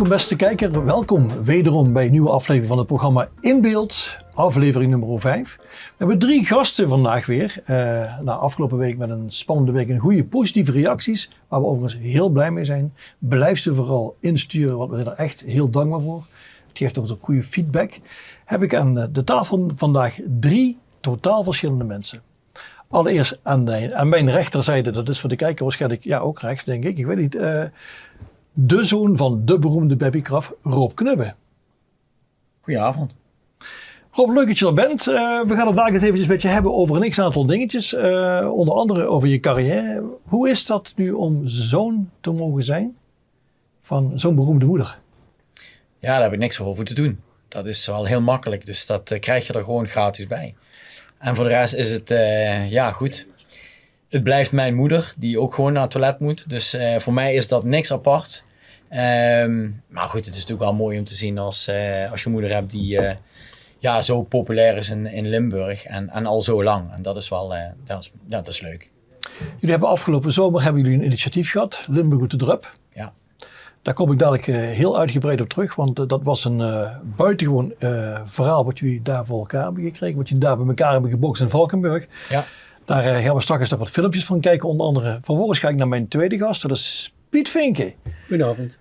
Welkom beste kijker, welkom wederom bij een nieuwe aflevering van het programma In Beeld, aflevering nummer 5. We hebben 3 gasten vandaag weer, na afgelopen week met een spannende week en goede positieve reacties, waar we overigens heel blij mee zijn. Blijf ze vooral insturen, want we zijn er echt heel dankbaar voor. Het geeft ons ook goede feedback. Heb ik aan de tafel vandaag 3 totaal verschillende mensen. Allereerst aan mijn rechterzijde, dat is voor de kijker waarschijnlijk, ja ook rechts denk ik weet niet... de zoon van de beroemde Bebby Kraf, Rob Knubbe. Goedenavond. Rob, leuk dat je er bent. We gaan het vandaag eens eventjes met je hebben over een x-aantal dingetjes. Onder andere over je carrière. Hoe is dat nu om zoon te mogen zijn van zo'n beroemde moeder? Ja, daar heb ik niks voor hoeven te doen. Dat is wel heel makkelijk, dus dat krijg je er gewoon gratis bij. En voor de rest is het, goed. Het blijft mijn moeder, die ook gewoon naar het toilet moet. Dus voor mij is dat niks apart. Maar goed, het is natuurlijk wel mooi om te zien als je moeder hebt die zo populair is in Limburg. En al zo lang. En dat is wel dat is leuk. Jullie hebben afgelopen zomer een initiatief gehad, Limburg de Drup. Ja. Daar kom ik dadelijk heel uitgebreid op terug. Want dat was een buitengewoon verhaal wat jullie daar voor elkaar hebben gekregen. Wat jullie daar bij elkaar hebben gebokst in Valkenburg. Ja. Daar gaan we straks nog wat filmpjes van kijken, onder andere. Vervolgens ga ik naar mijn tweede gast, dat is Piet Vinken. Goedenavond.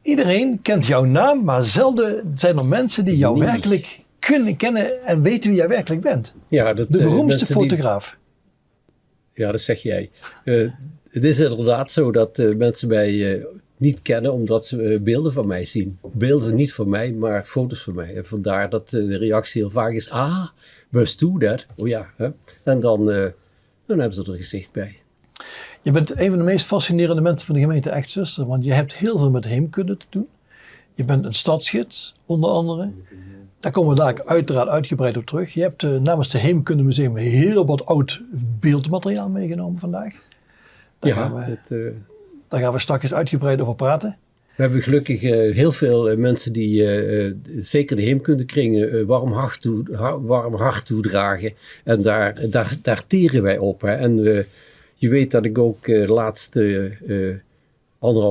Iedereen kent jouw naam, maar zelden zijn er mensen die jou werkelijk kunnen kennen en weten wie jij werkelijk bent. Ja, de beroemdste fotograaf. Ja, dat zeg jij. Het is inderdaad zo dat mensen mij niet kennen omdat ze beelden van mij zien. Beelden niet van mij, maar foto's van mij. En vandaar dat de reactie heel vaak is, was do that? Oh ja. Hè? En dan hebben ze er een gezicht bij. Je bent een van de meest fascinerende mensen van de gemeente Echtzuster, want je hebt heel veel met heemkunde te doen. Je bent een stadsgids, onder andere. Daar komen we daar uiteraard uitgebreid op terug. Je hebt namens het Heemkundemuseum heel wat oud beeldmateriaal meegenomen vandaag. Daar gaan we straks uitgebreid over praten. We hebben gelukkig heel veel mensen die zeker de heemkundekringen warm hart toedragen. En daar teren wij op. Hè. En je weet dat ik ook de laatste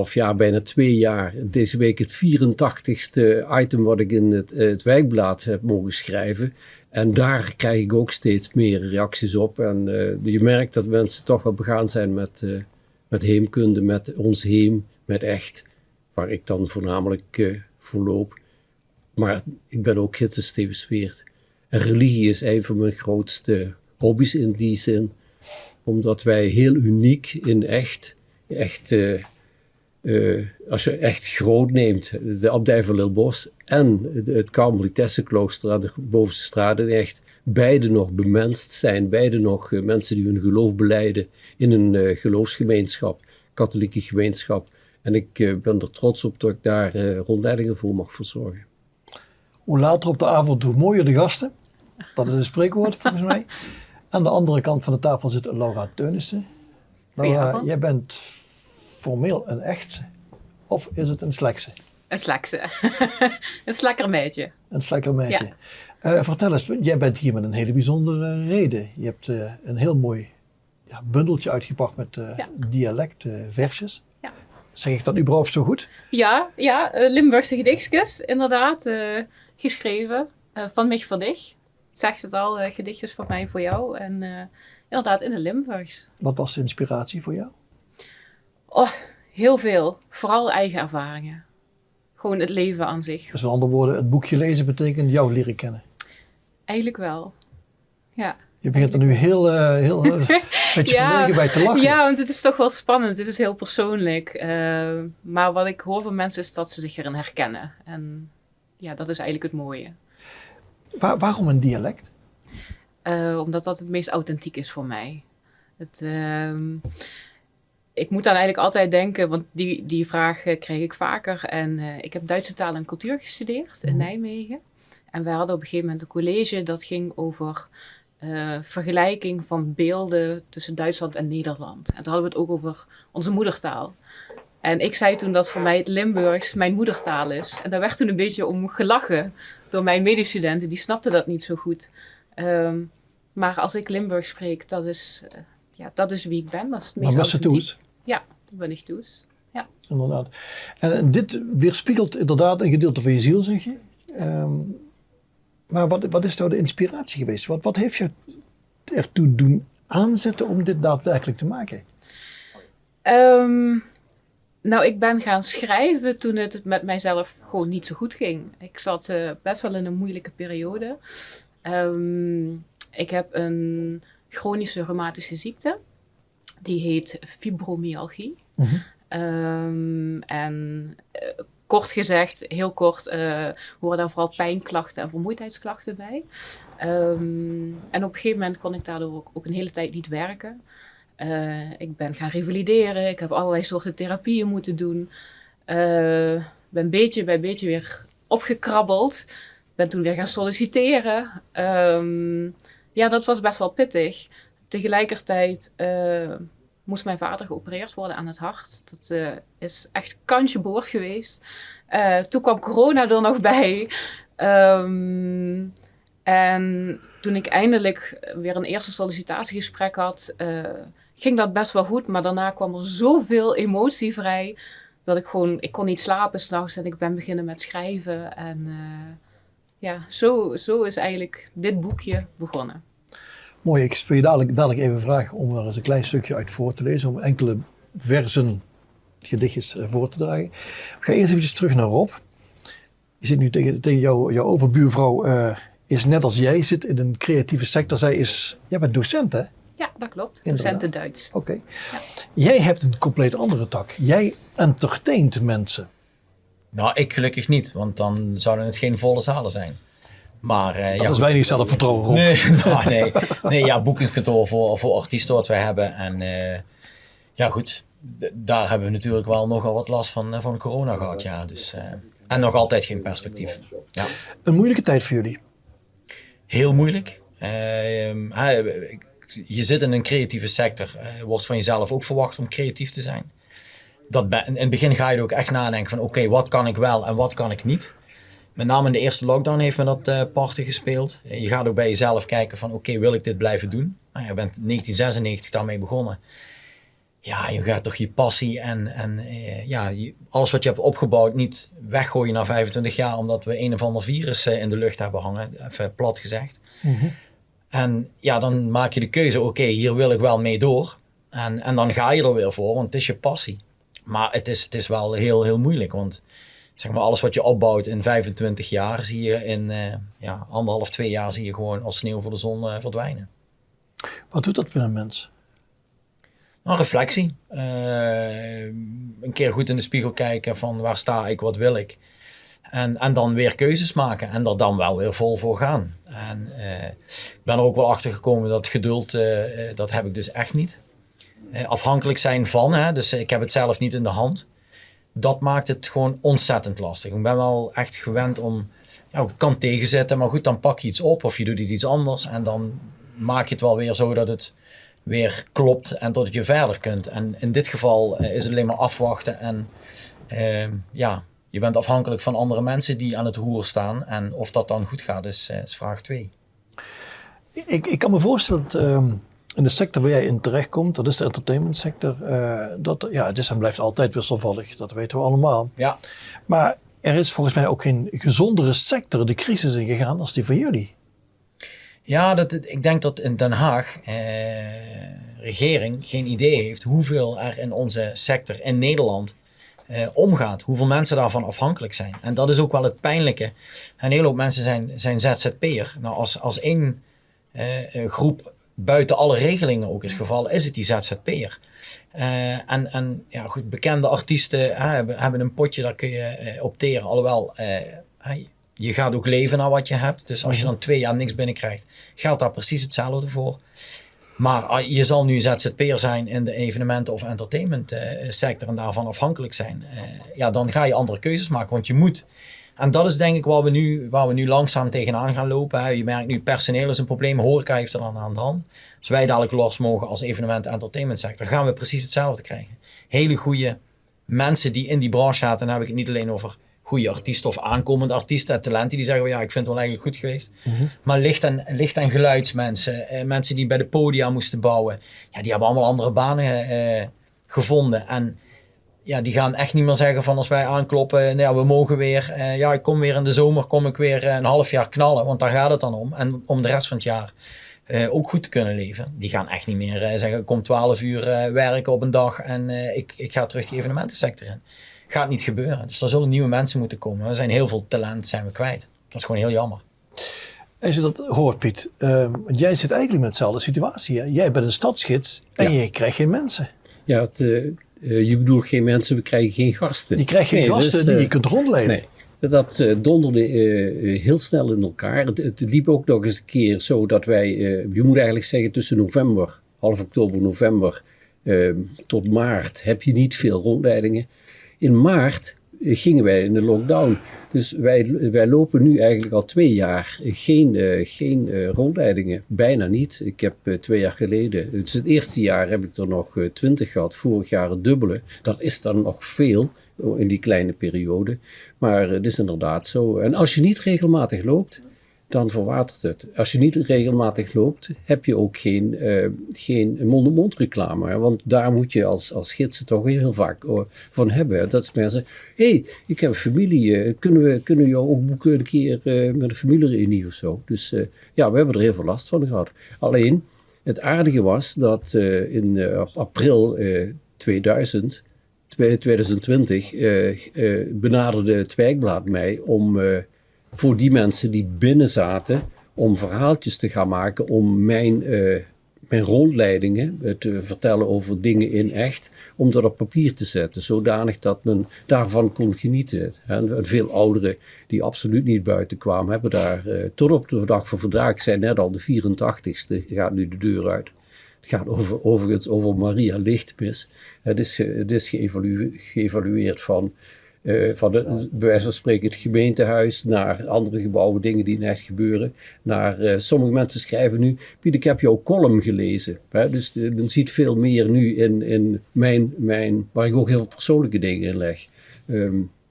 1,5 jaar, bijna 2 jaar, deze week het 84ste item wat ik in het Wijkblad heb mogen schrijven. En daar krijg ik ook steeds meer reacties op. En je merkt dat mensen toch wel begaan zijn met heemkunde, met ons heem, met echt. Waar ik dan voornamelijk voor loop. Maar ik ben ook gids in Stevensweert. En religie is een van mijn grootste hobby's in die zin. Omdat wij heel uniek in echt als je echt groot neemt, de abdij van Lilbos en het Karmelitessenklooster aan de bovenste straat in echt, beide nog bemenst zijn. Beide nog mensen die hun geloof belijden in een geloofsgemeenschap, katholieke gemeenschap. En ik ben er trots op dat ik daar rondleidingen voor mag verzorgen. Hoe later op de avond, hoe mooier de gasten. Dat is een spreekwoord volgens mij. Aan de andere kant van de tafel zit Laura Teunissen. Laura, jij bent formeel een echtse. Of is het een slekse? Een slekse. Een slekkermeidje. Een slekkermeidje. Ja. Vertel eens, jij bent hier met een hele bijzondere reden. Je hebt een heel mooi bundeltje uitgepakt met dialectversjes. Ja. Zeg ik dat überhaupt zo goed? Ja, Limburgse gedichtjes, inderdaad. Geschreven van mich voor dich. Zegt het al, gedichtjes van mij voor jou. En inderdaad in de Limburgs. Wat was de inspiratie voor jou? Oh, heel veel. Vooral eigen ervaringen. Gewoon het leven aan zich. Dus met andere woorden, het boekje lezen betekent jou leren kennen? Eigenlijk wel, ja. Je begint er nu heel beetje verlegen bij te lachen. Ja, want het is toch wel spannend. Het is heel persoonlijk. Maar wat ik hoor van mensen is dat ze zich erin herkennen. En ja, dat is eigenlijk het mooie. Waarom een dialect? Omdat dat het meest authentiek is voor mij. Ik moet dan eigenlijk altijd denken, want die vraag krijg ik vaker. En ik heb Duitse taal en cultuur gestudeerd in Nijmegen. En we hadden op een gegeven moment een college dat ging over vergelijking van beelden tussen Duitsland en Nederland. En toen hadden we het ook over onze moedertaal. En ik zei toen dat voor mij het Limburgs mijn moedertaal is. En daar werd toen een beetje om gelachen door mijn medestudenten. Die snapten dat niet zo goed. Maar als ik Limburgs spreek, dat is wie ik ben. Dat is het meest maar was ze Toes? Ja, dat ben ik Toes. Ja. Inderdaad. En dit weerspiegelt inderdaad een gedeelte van je ziel, zeg je. Maar wat is nou de inspiratie geweest? Wat heeft je ertoe doen aanzetten om dit daadwerkelijk te maken? Nou, ik ben gaan schrijven toen het met mijzelf gewoon niet zo goed ging. Ik zat best wel in een moeilijke periode. Ik heb een chronische reumatische ziekte. Die heet fibromyalgie. Kort gezegd, heel kort, horen daar vooral pijnklachten en vermoeidheidsklachten bij. En op een gegeven moment kon ik daardoor ook een hele tijd niet werken. Ik ben gaan revalideren, ik heb allerlei soorten therapieën moeten doen. Ben beetje bij beetje weer opgekrabbeld. Ben toen weer gaan solliciteren. Ja, dat was best wel pittig. Tegelijkertijd moest mijn vader geopereerd worden aan het hart. Dat is echt kantje boord geweest. Toen kwam corona er nog bij. En toen ik eindelijk weer een eerste sollicitatiegesprek had, ging dat best wel goed. Maar daarna kwam er zoveel emotie vrij, dat ik kon niet slapen 's nachts en ik ben beginnen met schrijven. En zo is eigenlijk dit boekje begonnen. Mooi, ik wil je dadelijk even vragen om er eens een klein stukje uit voor te lezen, om enkele versen, gedichtjes voor te dragen. Ik ga eerst even terug naar Rob. Je zit nu tegen jouw overbuurvrouw, is net als jij, zit in een creatieve sector. Jij bent docent, hè? Ja, dat klopt. Inderdaad. Docenten Duits. Oké. Ja. Jij hebt een compleet andere tak. Jij entertaint mensen. Nou, ik gelukkig niet, want dan zouden het geen volle zalen zijn. Maar, Dat is weinig zelfvertrouwen, Rob. Nee, ja, boekingskantoor voor artiesten wat wij hebben. En ja, goed, daar hebben we natuurlijk wel nogal wat last van corona gehad. Ja. Dus, en nog altijd geen perspectief. Ja. Een moeilijke tijd voor jullie. Heel moeilijk. Je zit in een creatieve sector. Wordt van jezelf ook verwacht om creatief te zijn. In het begin ga je er ook echt nadenken van oké, wat kan ik wel en wat kan ik niet. Met name in de eerste lockdown heeft me dat parten gespeeld. Je gaat ook bij jezelf kijken van oké, wil ik dit blijven doen? Nou, je bent in 1996 daarmee begonnen. Ja, je gaat toch je passie en alles wat je hebt opgebouwd niet weggooien na 25 jaar omdat we een of ander virus in de lucht hebben hangen, even plat gezegd. Mm-hmm. En ja, dan maak je de keuze, oké, hier wil ik wel mee door. En dan ga je er weer voor, want het is je passie. Maar het is wel heel, heel moeilijk, want zeg maar, alles wat je opbouwt in 25 jaar zie je in 1,5, 2 jaar zie je gewoon als sneeuw voor de zon verdwijnen. Wat doet dat met een mens? Een reflectie. Een keer goed in de spiegel kijken van waar sta ik, wat wil ik. En dan weer keuzes maken en er dan wel weer vol voor gaan. En ik ben er ook wel achter gekomen dat geduld, dat heb ik dus echt niet. Afhankelijk zijn van, dus ik heb het zelf niet in de hand. Dat maakt het gewoon ontzettend lastig. Ik ben wel echt gewend om, het kan tegenzetten, maar goed, dan pak je iets op of je doet iets anders. En dan maak je het wel weer zo dat het weer klopt en tot je verder kunt. En in dit geval is het alleen maar afwachten en je bent afhankelijk van andere mensen die aan het roer staan. En of dat dan goed gaat is vraag 2. Ik kan me voorstellen dat in de sector waar jij in terechtkomt, dat is de entertainment sector, het is en blijft altijd wisselvallig, dat weten we allemaal. Ja. Maar er is volgens mij ook geen gezondere sector de crisis in gegaan als die van jullie. Ja, ik denk dat in Den Haag regering geen idee heeft hoeveel er in onze sector in Nederland omgaat. Hoeveel mensen daarvan afhankelijk zijn. En dat is ook wel het pijnlijke. Een hele hoop mensen zijn ZZP'er. Nou, als één groep buiten alle regelingen ook is gevallen, is het die ZZP'er. Goed, bekende artiesten hebben een potje, daar kun je opteren. Alhoewel, je gaat ook leven naar wat je hebt. Dus als je dan 2 jaar niks binnenkrijgt, geldt daar precies hetzelfde voor. Maar je zal nu ZZP'er zijn in de evenementen of entertainment sector en daarvan afhankelijk zijn. Dan ga je andere keuzes maken, want je moet. En dat is denk ik waar we nu langzaam tegenaan gaan lopen. Je merkt nu, personeel is een probleem, horeca heeft er dan aan de hand. Als wij dadelijk los mogen als evenement entertainment sector, gaan we precies hetzelfde krijgen. Hele goede mensen die in die branche zaten, en dan heb ik het niet alleen over goede artiesten of aankomende artiesten, talenten die zeggen, ik vind het wel eigenlijk goed geweest. Mm-hmm. Maar licht- en geluidsmensen, mensen die bij de podia moesten bouwen, die hebben allemaal andere banen gevonden. En die gaan echt niet meer zeggen van als wij aankloppen, we mogen weer, ik kom weer in de zomer, kom ik weer een half jaar knallen, want daar gaat het dan om. En om de rest van het jaar ook goed te kunnen leven. Die gaan echt niet meer zeggen, ik kom 12 uur werken op een dag en ik ga terug die evenementensector in. Gaat niet gebeuren. Dus er zullen nieuwe mensen moeten komen. Er zijn heel veel talent zijn we kwijt. Dat is gewoon heel jammer. Als je dat hoort, Piet, want jij zit eigenlijk met dezelfde situatie. Hè? Jij bent een stadsgids en je krijgt geen mensen. Ja, je bedoelt geen mensen, we krijgen geen gasten. Je krijgt geen gasten die je kunt rondleiden. Nee. Dat donderde heel snel in elkaar. Het liep ook nog eens een keer zo dat wij, je moet eigenlijk zeggen tussen november, half oktober, november tot maart heb je niet veel rondleidingen. In maart gingen wij in de lockdown. Dus wij lopen nu eigenlijk al 2 jaar geen rondleidingen. Bijna niet. Ik heb 2 jaar geleden, dus het eerste jaar heb ik er nog 20 gehad. Vorig jaar het dubbele. Dat is dan nog veel in die kleine periode. Maar het is inderdaad zo. En als je niet regelmatig loopt, dan verwatert het. Als je niet regelmatig loopt, heb je ook geen mond-op-mond reclame. Hè? Want daar moet je als gidsen toch heel vaak van hebben. Dat is mensen, ik heb een familie, kunnen we jou ook boeken een keer met een familiereunie of zo. Dus we hebben er heel veel last van gehad. Alleen, het aardige was dat in april 2020 benaderde het Wijkblad mij om voor die mensen die binnen zaten, om verhaaltjes te gaan maken, om mijn rondleidingen te vertellen over dingen in echt, om dat op papier te zetten, zodanig dat men daarvan kon genieten. En veel ouderen die absoluut niet buiten kwamen, hebben daar tot op de dag van vandaag, ik zei net al, de 84ste gaat nu de deur uit. Het gaat overigens over Maria Lichtmis. Het is geëvalueerd van bij wijze van spreken het gemeentehuis naar andere gebouwen, dingen die net gebeuren. Naar sommige mensen schrijven nu, Piet, ik heb jouw column gelezen. Hè? Dus men ziet veel meer nu in mijn waar ik ook heel veel persoonlijke dingen in leg.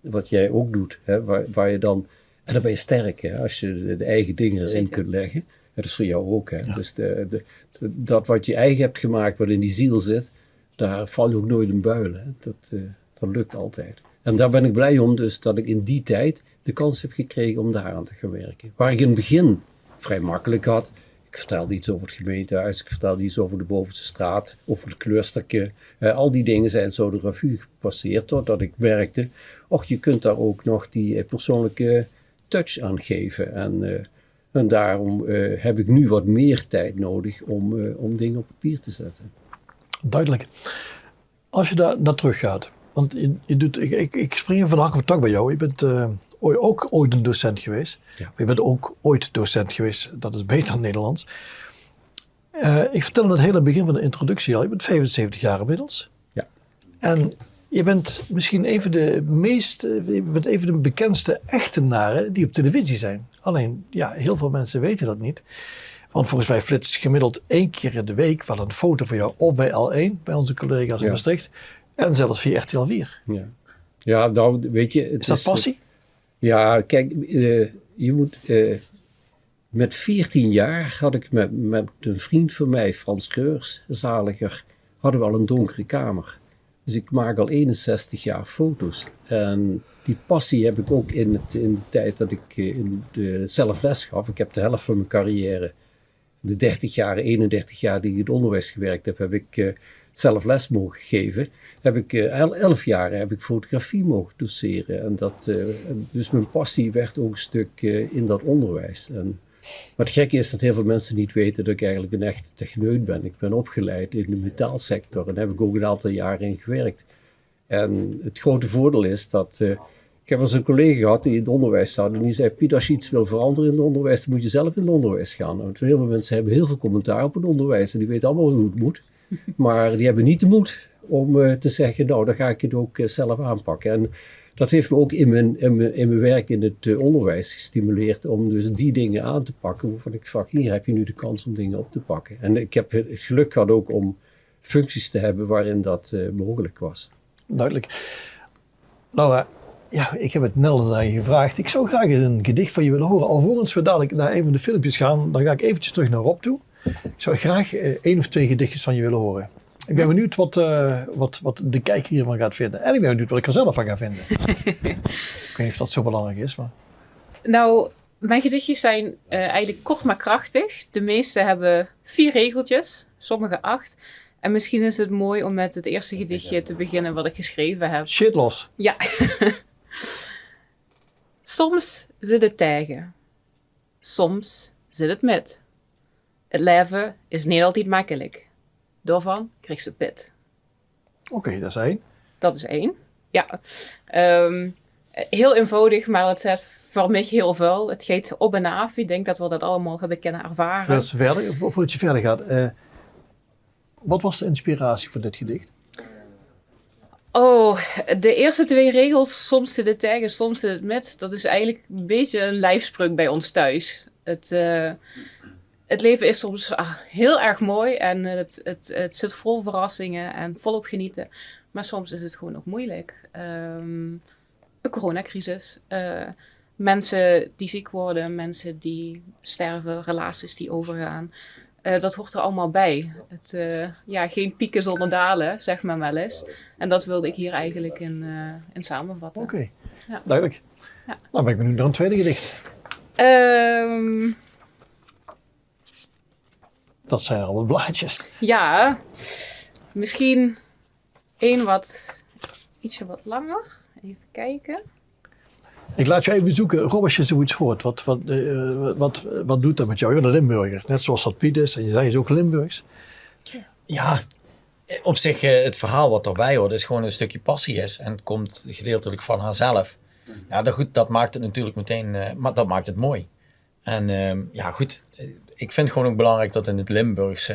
Wat jij ook doet. Hè? Waar je dan, en dan ben je sterk, hè? Als je de eigen dingen erin kunt leggen. Dat is voor jou ook. Hè? Ja. Dus dat wat je eigen hebt gemaakt, wat in die ziel zit, daar val je ook nooit in builen. Dat lukt altijd. En daar ben ik blij om, dus dat ik in die tijd de kans heb gekregen om daaraan te gaan werken. Waar ik in het begin vrij makkelijk had. Ik vertelde iets over het gemeentehuis, ik vertelde iets over de bovenste straat, over het kloosterke. Al die dingen zijn zo de revue gepasseerd, totdat ik merkte, je kunt daar ook nog die persoonlijke touch aan geven. En daarom heb ik nu wat meer tijd nodig om dingen op papier te zetten. Duidelijk. Als je daar naar terug gaat. Want ik spring even van de hak op het tak bij jou. Je bent ook ooit een docent geweest. Ja. Je bent ook ooit docent geweest. Dat is beter dan Nederlands. Ik vertelde het hele begin van de introductie al. Je bent 75 jaar inmiddels. Ja. En je bent misschien een van de bekendste echtenaren die op televisie zijn. Alleen, heel veel mensen weten dat niet. Want volgens mij flitst gemiddeld 1 keer in de week wel een foto van jou. Of bij L1, bij onze collega's in Maastricht. En zelfs via RTL 4. Ja, nou weet je... Is dat passie? Ja, kijk, je moet... met 14 jaar had ik met een vriend van mij, Frans Geurs, zaliger, hadden we al een donkere kamer. Dus ik maak al 61 jaar foto's. En die passie heb ik ook in de tijd dat ik zelf les gaf. Ik heb de helft van mijn carrière, de 31 jaar die ik in het onderwijs gewerkt heb, heb ik zelf les mogen geven. Heb ik 11 jaar heb ik fotografie mogen doseren. En dus mijn passie werd ook een stuk in dat onderwijs. Maar het gekke is dat heel veel mensen niet weten dat ik eigenlijk een echte techneut ben. Ik ben opgeleid in de metaalsector en daar heb ik ook een aantal jaren in gewerkt. En het grote voordeel is dat... ik heb eens een collega gehad die in het onderwijs zat en die zei, Piet, als je iets wil veranderen in het onderwijs, dan moet je zelf in het onderwijs gaan. Want heel veel mensen hebben heel veel commentaar op het onderwijs en die weten allemaal hoe het moet. Maar die hebben niet de moed om te zeggen, nou, dan ga ik het ook zelf aanpakken. En dat heeft me ook in mijn werk in het onderwijs gestimuleerd om dus die dingen aan te pakken, waarvan ik vraag, hier heb je nu de kans om dingen op te pakken. En ik heb het geluk gehad ook om functies te hebben waarin dat mogelijk was. Duidelijk. Laura, ik heb het net al aan je gevraagd. Ik zou graag een gedicht van je willen horen. Alvorens we dadelijk naar een van de filmpjes gaan, dan ga ik eventjes terug naar Rob toe. Ik zou graag 1 of 2 gedichtjes van je willen horen. Ik ben benieuwd wat de kijker hiervan gaat vinden. En ik ben benieuwd wat ik er zelf van ga vinden. Ik weet niet of dat zo belangrijk is. Maar... Nou, mijn gedichtjes zijn eigenlijk kort maar krachtig. De meeste hebben 4 regeltjes, sommige 8. En misschien is het mooi om met het eerste gedichtje te beginnen wat ik geschreven heb. Shit los. Ja. Soms zit het tegen. Soms zit het met. Het leven is niet altijd makkelijk. Daarvan krijg je pit. Oké, dat is 1. Dat is 1. Ja. Heel eenvoudig, maar het zet voor mij heel veel. Het gaat op en af. Ik denk dat we dat allemaal hebben kunnen ervaren. Voordat je verder gaat. Wat was de inspiratie voor dit gedicht? Oh, de eerste 2 regels, soms zit het tegen, soms zit het met. Dat is eigenlijk een beetje een lijfspreuk bij ons thuis. Het leven is soms heel erg mooi en het zit vol verrassingen en volop genieten. Maar soms is het gewoon ook moeilijk. Een coronacrisis. Mensen die ziek worden, mensen die sterven, relaties die overgaan. Dat hoort er allemaal bij. Geen pieken zonder dalen, zeg maar wel eens. En dat wilde ik hier eigenlijk in samenvatten. Oké, Ja. duidelijk. Ja. Nou ben ik benieuwd naar een tweede gedicht. Dat zijn er al wat blaadjes. Ja, misschien ietsje wat langer. Even kijken. Ik laat je even zoeken. Rob, als je zoiets hoort, wat doet dat met jou? Je bent een Limburger, net zoals dat Piet is. En jij is ook Limburgs. Ja, op zich het verhaal wat erbij hoort is gewoon een stukje passie is. En het komt gedeeltelijk van haarzelf. Ja, dat maakt het natuurlijk meteen, maar dat maakt het mooi. En ik vind gewoon ook belangrijk dat in het Limburgs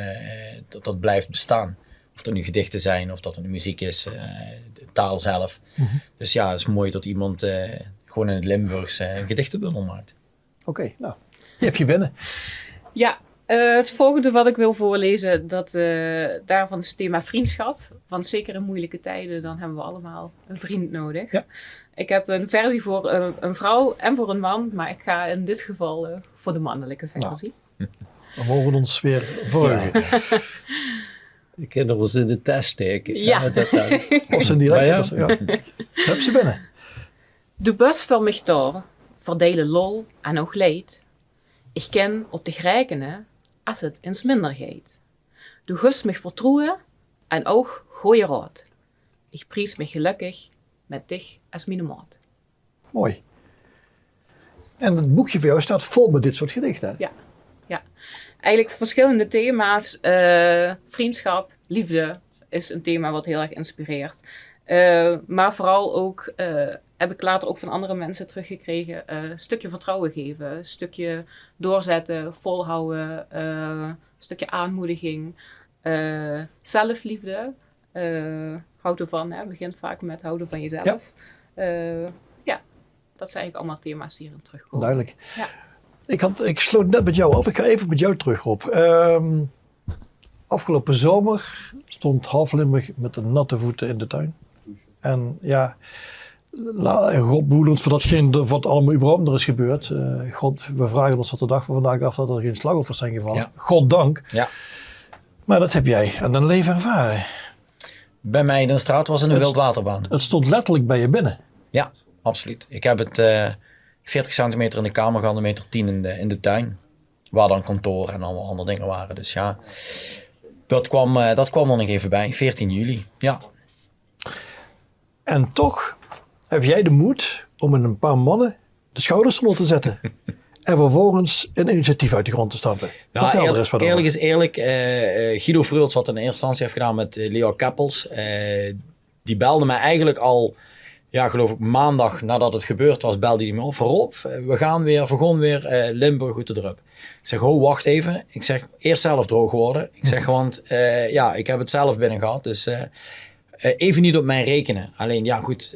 dat blijft bestaan. Of dat nu gedichten zijn, of dat het nu muziek is, de taal zelf. Mm-hmm. Dus ja, het is mooi dat iemand gewoon in het Limburgs een gedichtenbundel maakt. Oké, nou, die heb je binnen. Ja, het volgende wat ik wil voorlezen, daarvan is het thema vriendschap. Want zeker in moeilijke tijden, dan hebben we allemaal een vriend nodig. Ja. Ik heb een versie voor een vrouw en voor een man, maar ik ga in dit geval voor de mannelijke versie. Nou, we mogen ons weer verheugen. Ja. We kunnen ons in de test steken. Ja. Of zijn die lekker? Ja. Heb ze binnen. Du bus voor mich daar, verdelen lol en ook leed. Ik ken op de grijkenen als het ins minder gaat. Du gust mich vertrouwen en ook goeie raad. Ik pries mich gelukkig met dich als mijn maat. Mooi. En het boekje voor jou staat vol met dit soort gedichten. Ja. Eigenlijk verschillende thema's. Vriendschap, liefde is een thema wat heel erg inspireert. Maar vooral ook, heb ik later ook van andere mensen teruggekregen, een stukje vertrouwen geven. Een stukje doorzetten, volhouden, een stukje aanmoediging. Zelfliefde, houd ervan, begint vaak met houden van jezelf. Ja. Dat zijn eigenlijk allemaal thema's die erin terugkomen. Duidelijk. Ja. Ik sloot net met jou af. Ik ga even met jou terug, Rob. Afgelopen zomer stond half Limburg met de natte voeten in de tuin. En ja, God behoede ons voor datgene wat allemaal überhaupt er is gebeurd. God, we vragen ons tot de dag van vandaag af dat er geen slachtoffers zijn gevallen. Ja. God dank. Ja. Maar dat heb jij aan een leven ervaren. Bij mij in de straat was het een wildwaterbaan. Het stond letterlijk bij je binnen. Ja, absoluut. Ik heb het 40 centimeter in de kamer gehad, 1,10 meter in de tuin. Waar dan kantoor en allemaal andere dingen waren. Dus ja, dat kwam er nog even bij. 14 juli, ja. En toch heb jij de moed om met een paar mannen de schouders eronder te zetten. En vervolgens een initiatief uit de grond te stampen. Ja, eerlijk is eerlijk. Guido Freults, wat in eerste instantie heeft gedaan met Leo Keppels. Die belde mij eigenlijk al, ja, geloof ik maandag nadat het gebeurd was, belde hij me op. Rob, we gaan weer Limburg uit de drup. Ik zeg, wacht even. Ik zeg, eerst zelf droog worden. Ik zeg, want ik heb het zelf binnen gehad. Dus even niet op mij rekenen. Alleen, ja goed,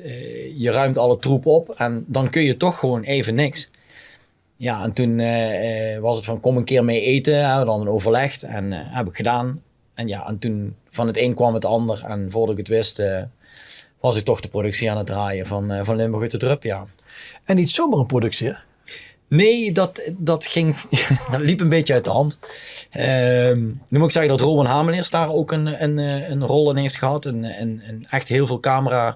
je ruimt alle troep op. En dan kun je toch gewoon even niks. Ja, en toen was het van, kom een keer mee eten. Hebben we dan een overlegd. En heb ik gedaan. En ja, en toen van het een kwam het ander. En voordat ik het wist, was ik toch de productie aan het draaien van Limburg uit de drup, ja. En niet zomaar een productie, hè? Nee, dat ging, dat liep een beetje uit de hand. Nu moet ik zeggen dat Rowan Hameleers daar ook een rol in heeft gehad. En echt heel veel camera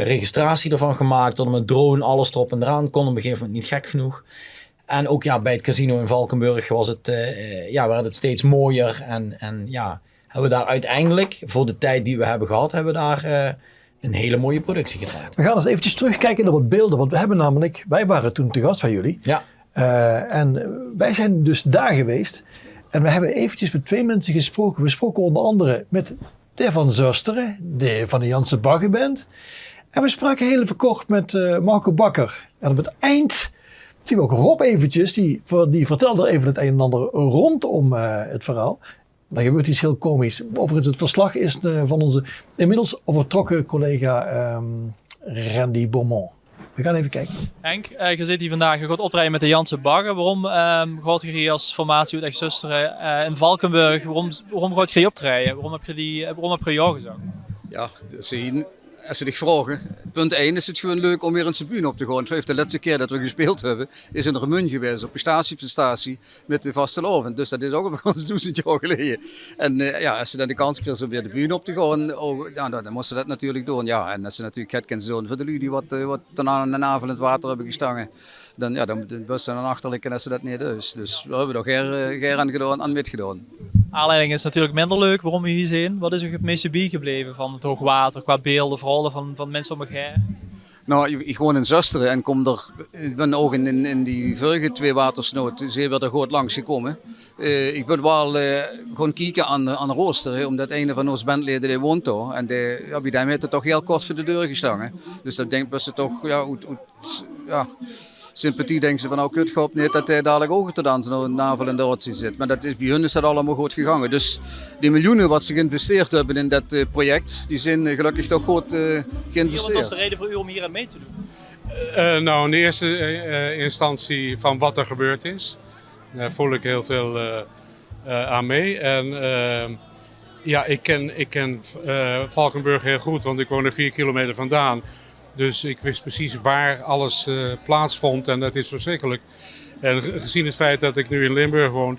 registratie ervan gemaakt. Tot met drone, alles erop en eraan. Kon op een gegeven moment niet gek genoeg. En ook bij het casino in Valkenburg was het, werd het steeds mooier. En hebben we daar uiteindelijk, voor de tijd die we hebben gehad, hebben we daar een hele mooie productie gedraaid. We gaan eens eventjes terugkijken naar wat beelden. Want wij waren toen te gast bij jullie. Ja. En wij zijn dus daar geweest. En we hebben eventjes met 2 mensen gesproken. We spraken onder andere met de Van Zusteren, de van de Janse Baggenband. En we spraken heel even kort met Marco Bakker. En op het eind zien we ook Rob eventjes. Die vertelde even het een en ander rondom het verhaal. Dan gebeurt iets heel komisch. Overigens, het verslag is van onze inmiddels overtrokken collega Randy Beaumont. We gaan even kijken. Henk, je zit hier vandaag, je gaat optreden met de Janse Bagger. Waarom gaat je hier als formatie uit Zusteren in Valkenburg, waarom gaat je hier optreden? Waarom heb je jou gezegd? Ja, als ze dich vragen. Punt 1 is het gewoon leuk om weer in Sabune op te gaan. De laatste keer dat we gespeeld hebben, is in Remun geweest op een statie met de vastelavond. Dus dat is ook een gans 1000 jaar geleden. En als ze dan de kans krijgen om weer de bühne op te gaan, dan moesten ze dat natuurlijk doen. Ja, en als ze natuurlijk het kunnen doen voor de lui die wat aan de navel in het water hebben gestangen, dan was ze dan achterlijk en als ze dat niet is. Dus we hebben er geen aan gedaan, aan gedaan. Aanleiding is natuurlijk minder leuk waarom we hier zijn. Wat is er het meeste bijgebleven van het hoogwater qua beelden, vooral van mensen om elkaar? Nou, ik woon in Zusteren en ik ben ook in die vorige 2 watersnood zeer weer goed langs gekomen. Ik ben wel gewoon kijken aan de rooster, omdat een van onze bandleden die woont daar. En die heeft het toch heel kort voor de deur gestangen. Dus dat denk ik ze toch, sympathie denken ze van nou kut gehoopt niet dat hij dadelijk ook te dansen een navel in de rotsie zit. Maar bij hun is dat allemaal goed gegaan. Dus die miljoenen wat ze geïnvesteerd hebben in dat project, die zijn gelukkig toch goed geïnvesteerd. Wat was de reden voor u om hier aan mee te doen? Nou, in de eerste instantie van wat er gebeurd is. Daar voel ik heel veel aan mee. En ik ken Valkenburg heel goed, want ik woon er 4 kilometer vandaan. Dus ik wist precies waar alles plaatsvond en dat is verschrikkelijk. En gezien het feit dat ik nu in Limburg woon,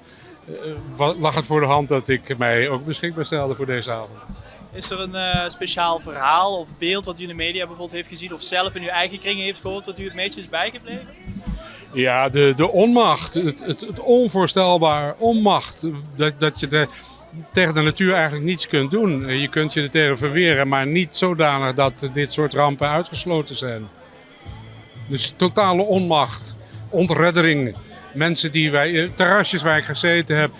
lag het voor de hand dat ik mij ook beschikbaar stelde voor deze avond. Is er een speciaal verhaal of beeld wat u in de media bijvoorbeeld heeft gezien of zelf in uw eigen kringen heeft gehoord wat u het meest is bijgebleven? Ja, de onmacht, het onvoorstelbaar onmacht, dat je tegen de natuur eigenlijk niets kunt doen. Je kunt je er tegen verweren, maar niet zodanig dat dit soort rampen uitgesloten zijn. Dus totale onmacht, ontreddering. Mensen terrasjes waar ik gezeten heb,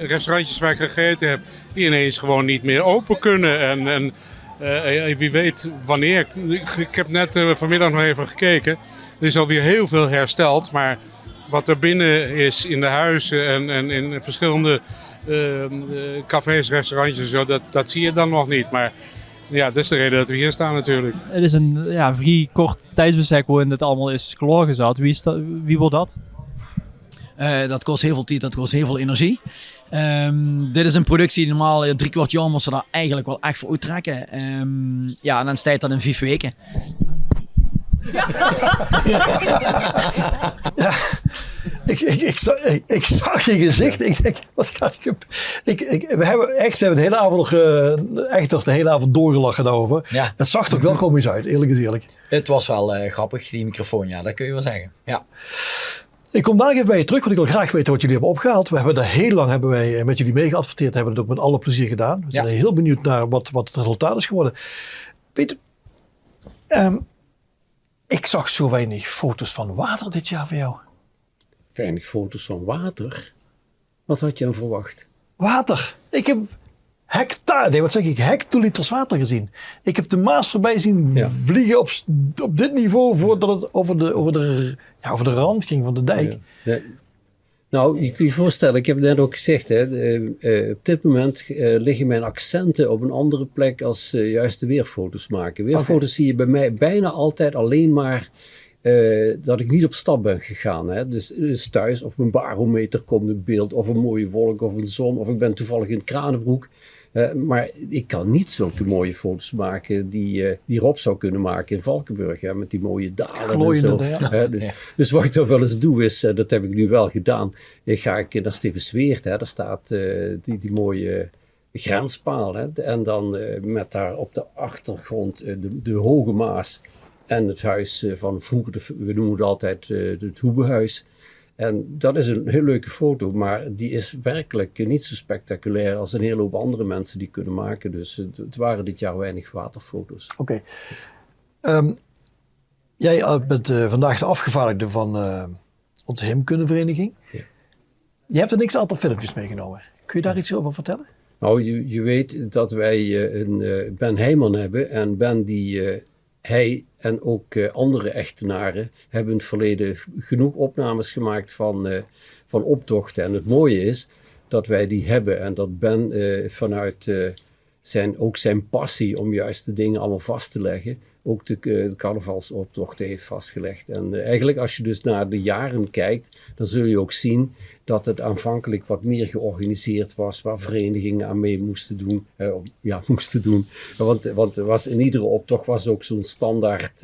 restaurantjes waar ik gegeten heb, die ineens gewoon niet meer open kunnen. En wie weet wanneer. Ik heb net vanmiddag nog even gekeken. Er is alweer heel veel hersteld, maar wat er binnen is in de huizen en in verschillende cafés, restaurantjes en zo, dat zie je dan nog niet. Maar ja, dat is de reden dat we hier staan natuurlijk. Het is een vrij kort tijdsbestek waarin dit allemaal is klaargezet. Wie wil dat? Dat kost heel veel tijd, dat kost heel veel energie. Dit is een productie die normaal 3/4 jaar moesten we daar eigenlijk wel echt voor uittrekken. En dan staat dat in 5 weken. Ja, ik zag je gezicht. Ik denk, wat gaat we hebben echt de hele avond nog de hele avond doorgelachen daarover. Ja. Het zag er ook wel komisch uit, eerlijk is eerlijk. Het was wel grappig, die microfoon, ja, dat kun je wel zeggen. Ja. Ik kom daar even bij je terug, want ik wil graag weten wat jullie hebben opgehaald. We hebben er heel lang met jullie mee geadverteerd, hebben het ook met alle plezier gedaan. We zijn heel benieuwd naar wat het resultaat is geworden. Peter, ik zag zo weinig foto's van water dit jaar voor jou. Weinig foto's van water? Wat had je aan verwacht? Water. Ik heb hectoliters water gezien. Ik heb de Maas voorbij zien vliegen op dit niveau voordat het over de rand ging van de dijk. Ja. Nou, je kunt je voorstellen, ik heb het net ook gezegd, op dit moment liggen mijn accenten op een andere plek als juist de weerfoto's maken. Weerfoto's zie je bij mij bijna altijd alleen maar dat ik niet op stap ben gegaan. Hè. Dus thuis of mijn barometer komt in beeld of een mooie wolk of een zon of ik ben toevallig in Kranenbroek. Maar ik kan niet zulke mooie foto's maken die Rob zou kunnen maken in Valkenburg. Hè, met die mooie dalen Glooiende, en zo. ja. Dus wat ik dan wel eens doe is, dat heb ik nu wel gedaan. Ga ik naar Stevensweert. Daar staat die mooie grenspaal. Hè, en dan met daar op de achtergrond de Hoge Maas. En het huis van vroeger, we noemen het altijd het Hoebehuis. En dat is een heel leuke foto, maar die is werkelijk niet zo spectaculair als een hele hoop andere mensen die kunnen maken. Dus het waren dit jaar weinig waterfoto's. Oké. Jij bent vandaag de afgevaardigde van onze heemkundevereniging. Ja. Je hebt een x-aantal filmpjes meegenomen. Kun je daar iets over vertellen? Nou, je weet dat wij Ben Heijman hebben. En Ben hij en ook andere echtenaren hebben in het verleden genoeg opnames gemaakt van optochten. En het mooie is dat wij die hebben en dat Ben vanuit zijn passie om juist de dingen allemaal vast te leggen, ook de carnavalsoptochten heeft vastgelegd. En eigenlijk als je dus naar de jaren kijkt, dan zul je ook zien dat het aanvankelijk wat meer georganiseerd was, waar verenigingen aan mee moesten doen. Want er was, in iedere optocht was ook zo'n standaard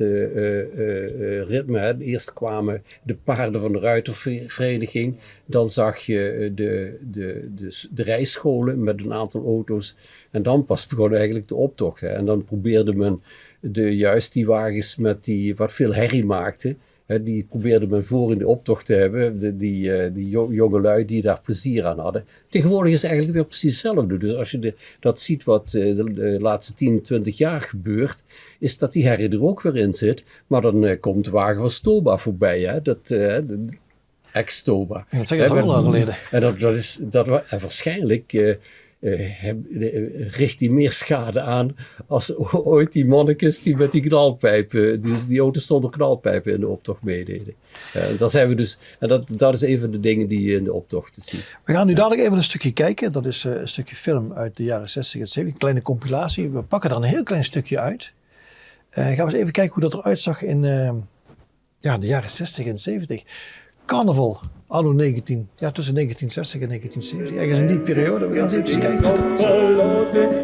ritme. Hè. Eerst kwamen de paarden van de ruitervereniging, dan zag je de rijscholen met een aantal auto's en dan pas begon eigenlijk de optocht. Hè. En dan probeerde men juist die wagens met die wat veel herrie maakten, die probeerde men voor in de optocht te hebben, die jonge lui die daar plezier aan hadden. Tegenwoordig is het eigenlijk weer precies hetzelfde. Dus als je dat ziet wat de laatste 10, 20 jaar gebeurt, is dat die herrie er ook weer in zit. Maar dan komt de wagen van Stoba voorbij, hè? De ex-Stoba. Dat zeg je toch al lang geleden. En waarschijnlijk richt hij meer schade aan als ooit die mannetjes die met die knalpijpen, dus die auto's zonder knalpijpen in de optocht meededen. Dat zijn we dus, en dat is een van de dingen die je in de optochten ziet. We gaan nu dadelijk even een stukje kijken. Dat is een stukje film uit de jaren 60 en 70. Een kleine compilatie. We pakken er een heel klein stukje uit. Gaan we eens even kijken hoe dat eruit zag in de jaren 60 en 70. Carnaval. Anno 19, tussen 1960 en 1970, ergens in die periode. We gaan eens even kijken.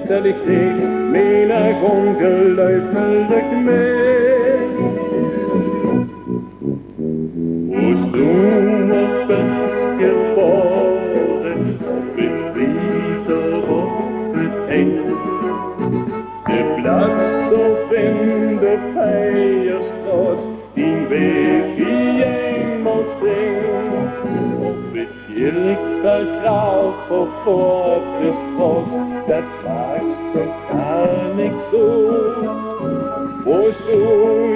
Der ligt ik menig ongelukkig mee. Woest toen op best geboren, met wieder op het eind. De plaats op in de Feierstraat, die weg wie eenmaal sting. Kirkveld grauw of voor de straat, dat maakt toch gar niks uit. Wo du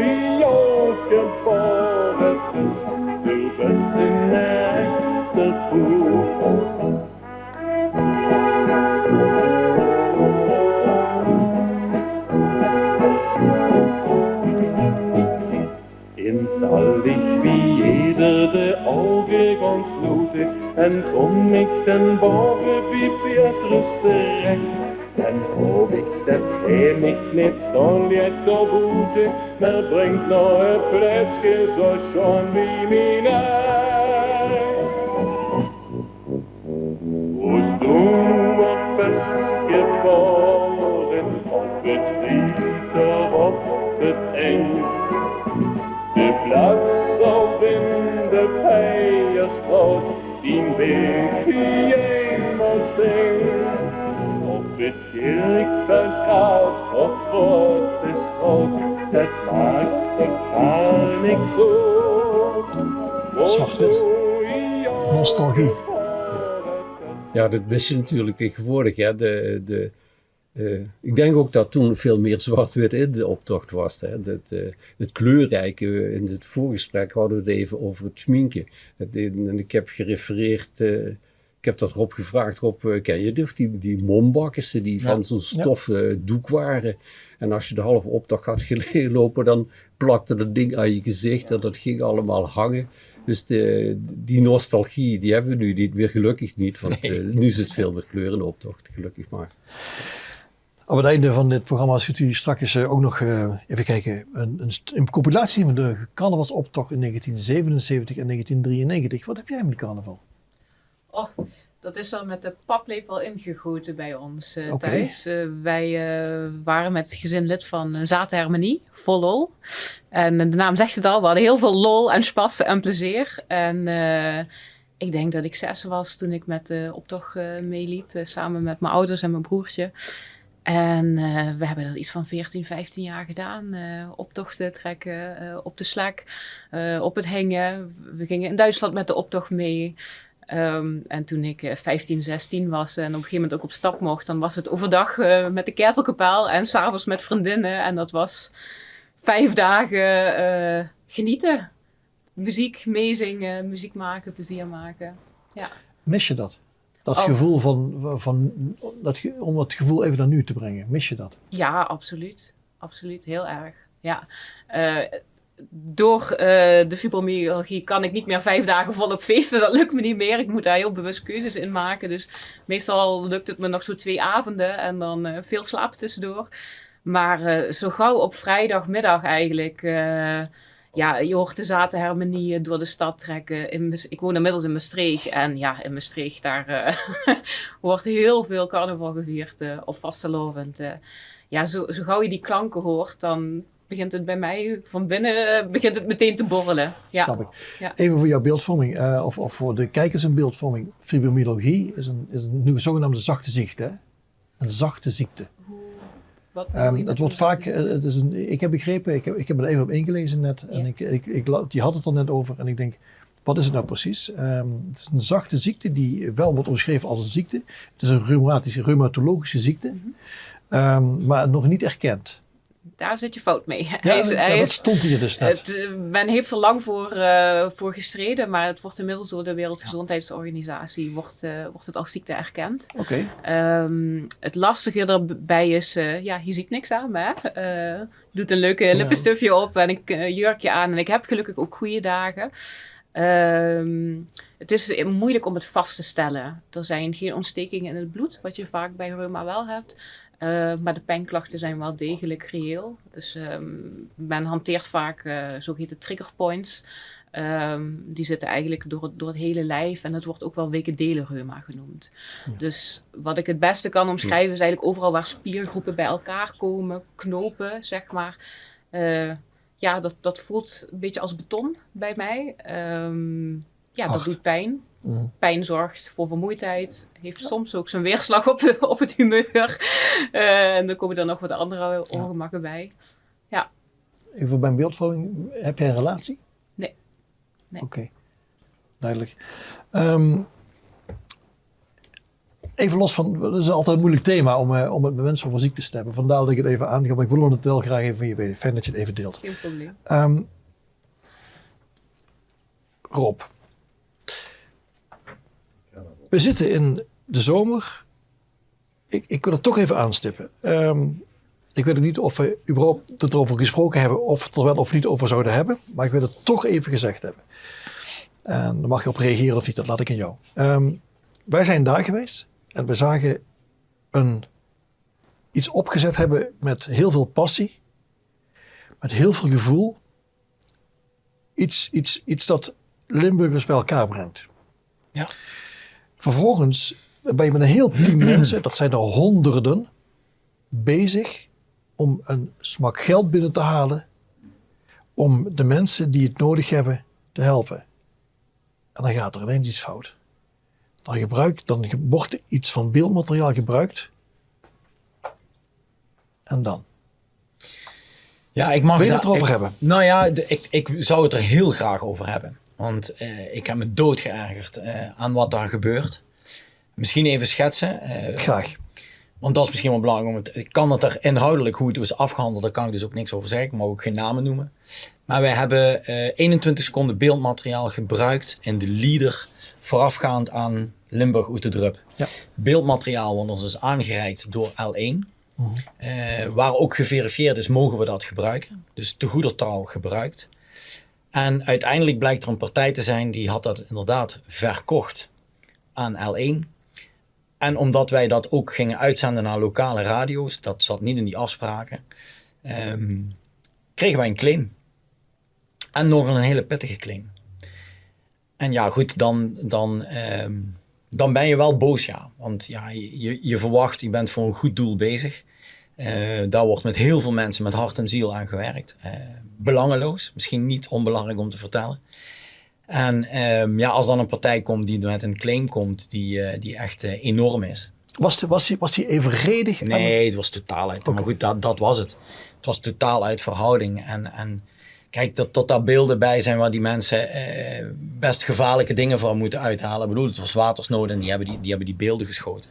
hier geboren bist, du bist in echter Blut. Zal ich wie jeder de Auge ganz lute, en komm ich den Borge wie Petrus recht, dann hab ich dat mich nicht stoljet der Bute, mer bringt noch ein Plätzke so schon wie mina. Wost du am best geboren, auf het Rieder, auf het Eng. De plaats op in de Feierstraat, die weg wie eenmaal sting. Op het Kirkveld grauw of voor de straat, dat maakt toch gar niks uit. Zwart-wit. Nostalgie. Ja, dat mis je natuurlijk tegenwoordig. Ja. Ik denk ook dat toen veel meer zwart-wit in de optocht was. Hè. Het kleurrijke, in het voorgesprek hadden we het even over het schminken. En ik heb gerefereerd, ik heb dat Rob gevraagd, Rob, ken je die mombakkers die van zo'n stoffen doek waren? En als je de halve optocht had gelopen, dan plakte dat ding aan je gezicht en dat ging allemaal hangen. Dus die nostalgie, die hebben we nu niet meer, gelukkig niet. Want nu zit veel meer kleur in de optocht, gelukkig maar. Op het einde van dit programma ziet u straks ook nog, even kijken, een compilatie van de carnavalsoptocht in 1977 en 1993. Wat heb jij met carnaval? Oh, Dat is wel met de paplepel ingegoten bij ons Oké. thuis. Wij waren met het gezin lid van Zaterharmonie, vol lol. En de naam zegt het al, we hadden heel veel lol en spas en plezier. En ik denk dat ik 6 was toen ik met de optocht meeliep, samen met mijn ouders en mijn broertje. En we hebben dat iets van 14, 15 jaar gedaan. Optochten trekken, op de slek, op het hengen. We gingen in Duitsland met de optocht mee. En toen ik 15, 16 was en op een gegeven moment ook op stap mocht, dan was het overdag met de ketelkapaal en 's avonds met vriendinnen. En dat was 5 dagen genieten. Muziek meezingen, muziek maken, plezier maken. Ja. Mis je dat? Dat gevoel om dat gevoel even naar nu te brengen. Mis je dat? Ja, absoluut. Absoluut, heel erg. Ja. Door de fibromyalgie kan ik niet meer 5 dagen volop feesten. Dat lukt me niet meer. Ik moet daar heel bewust keuzes in maken. Dus meestal lukt het me nog zo 2 avonden en dan veel slapen tussendoor. Maar zo gauw op vrijdagmiddag eigenlijk. Ja, je hoort de Zaterharmonie door de stad trekken. Ik woon inmiddels in Maastricht. En ja, in Maastricht daar wordt heel veel carnaval gevierd. Of vastelovend. Ja, zo gauw je die klanken hoort, dan begint het bij mij van binnen begint het meteen te borrelen. Ja. Snap ik. Ja. Even voor jouw beeldvorming, of voor de kijkers een beeldvorming. Fibromyalgie is een zogenaamde zachte ziekte. Hè? Een zachte ziekte. Wat bedoel je met Het wordt een vaak, zachte ziekte? ik heb begrepen, ik heb er even op ingelezen net. Ja. En die had het er net over. En ik denk, wat is het nou precies? Het is een zachte ziekte die wel wordt omschreven als een ziekte. Het is een reumatologische ziekte. Maar nog niet erkend. Daar zit je fout mee. Ja, dat stond hier dus net. Men heeft er lang voor gestreden, maar het wordt inmiddels door de Wereldgezondheidsorganisatie wordt het als ziekte erkend. Oké. Het lastige erbij is, je ziet niks aan me. Je doet een leuke lippenstiftje op en een jurkje aan en ik heb gelukkig ook goede dagen. Het is moeilijk om het vast te stellen. Er zijn geen ontstekingen in het bloed, wat je vaak bij reuma wel hebt. Maar de pijnklachten zijn wel degelijk reëel. Dus men hanteert vaak zogeheten trigger points. Die zitten eigenlijk door het hele lijf. En het wordt ook wel wekendelenreuma genoemd. Ja. Dus wat ik het beste kan omschrijven is eigenlijk overal waar spiergroepen bij elkaar komen. Knopen, zeg maar. Ja, dat voelt een beetje als beton bij mij. Dat doet pijn. Pijn zorgt voor vermoeidheid. Heeft soms ook zijn weerslag op het humeur. En dan komen er nog wat andere ongemakken bij. Ja. Even voor mijn beeldvorming. Heb jij een relatie? Nee. Oké. Duidelijk. Even los van, dat is altijd een moeilijk thema om het met mensen over ziektes te hebben. Vandaar dat ik het even aanga, maar ik wil het wel graag even van je weten. Fijn dat je het even deelt. Geen probleem. Rob. We zitten in de zomer. Ik wil het toch even aanstippen. Ik weet niet of we überhaupt het erover gesproken hebben, of het er wel of niet over zouden hebben. Maar ik wil het toch even gezegd hebben. En dan mag je op reageren of niet, dat laat ik aan jou. Wij zijn daar geweest en we zagen iets opgezet hebben met heel veel passie. Met heel veel gevoel. Iets dat Limburgers bij elkaar brengt. Ja. Vervolgens ben je met een heel team mensen, dat zijn er honderden, bezig om een smak geld binnen te halen. Om de mensen die het nodig hebben te helpen. En dan gaat er ineens iets fout. Dan wordt iets van beeldmateriaal gebruikt. En dan? Ja, ik mag wil je het erover hebben? Nou ja, ik zou het er heel graag over hebben. Want ik heb me doodgeërgerd aan wat daar gebeurt. Misschien even schetsen. Graag. Want dat is misschien wel belangrijk. Ik kan het er inhoudelijk, hoe het is afgehandeld, daar kan ik dus ook niks over zeggen. Ik mag ook geen namen noemen. Maar wij hebben 21 seconden beeldmateriaal gebruikt in de leader voorafgaand aan Limburg Oeterdrup. Ja. Beeldmateriaal wordt ons dus aangereikt door L1. Waar ook geverifieerd is, mogen we dat gebruiken. Dus te goeder trouw gebruikt. En uiteindelijk blijkt er een partij te zijn die had dat inderdaad verkocht aan L1. En omdat wij dat ook gingen uitzenden naar lokale radio's, dat zat niet in die afspraken, kregen wij een claim. En nog een hele pittige claim. En ja goed, dan dan ben je wel boos, ja. Want ja, je verwacht, je bent voor een goed doel bezig. Daar wordt met heel veel mensen met hart en ziel aan gewerkt. Belangeloos, misschien niet onbelangrijk om te vertellen. En als dan een partij komt die met een claim komt die echt enorm is. Was die evenredig? Nee, het was totaal uit. Maar goed, dat was het. Het was totaal uit verhouding. En kijk, tot daar beelden bij zijn waar die mensen best gevaarlijke dingen van moeten uithalen. Ik bedoel, het was watersnood en die hebben die beelden geschoten.